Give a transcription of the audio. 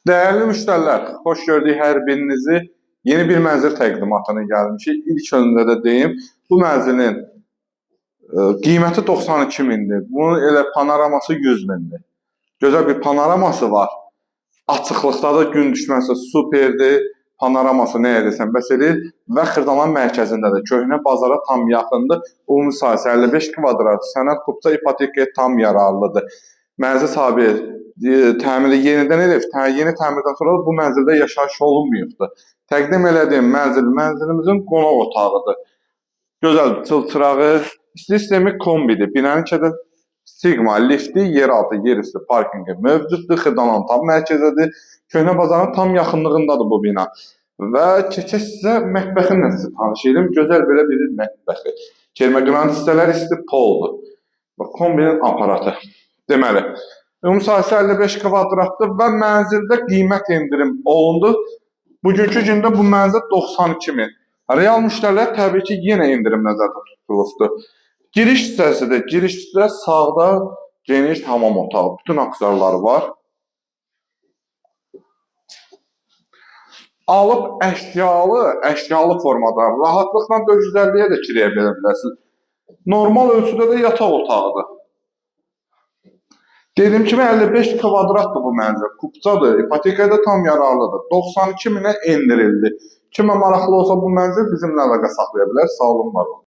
Değerli müştərilər, xoş gördük hər birinizi. Yeni bir mənzil təqdimatına gəlmişik. İlk öncə də deyim, bu mənzilin qiyməti 92 mindir. Bunun elə panoraması 100 mindir. Gözəl bir panoraması var. Açıqlıqda da gün düşməsi superdir. Panoraması nə edirsən bəs edir və Xırdalan mərkəzindədir. Köhnə bazara tam yaxındır. Ümumi sahəsi 55 kvadrat. Sənəd kupça ipotekaya tam yararlıdır. Mənzil sahibi təmiri yenidən edib. Yeni təmirdən sonra bu mənzildə yaşayış olunmayıbdır. Təqdim elədiyim mənzilimizin qonaq otağıdır. Gözəl çılçırağı, sistemi kombidir. Binanın içində Sigma lifti, yeraltı, yerüstü parkingi mövcuddur. Xırdalan tam mərkəzədir. Köhnə bazarın tam yaxınlığındadır bu bina. Və keçək sizə mətbəxinlə sizi tanış edim. Gözəl belə bir mətbəxi. Kermaqranit hissələr isti poldur. Kombinin aparatı. Deməli, ümumi sahəsi 55 kvadratdır və mənzildə qiymət endirim olundu. Bugünkü gündə bu mənzil 92 min. Real müştərilər təbii ki, yenə endirim nəzərdə tutulubdur. Giriş hissəsidir. Girişdə sağda geniş hamam otağı. Bütün aksarları var. Alıb əşyalı formada rahatlıqla 450-yə də kirayə verə bilərsiniz. Normal ölçüdə də yataq otağıdır. Dediyim kimi 55 kvadratdır bu mənzil. Kupçadır, ipotekaya da tam yararlıdır. 92 minə endirildi. Kimə maraqlı olsa bu mənzil bizimlə əlaqə saxlaya bilər. Sağ olun, var olun.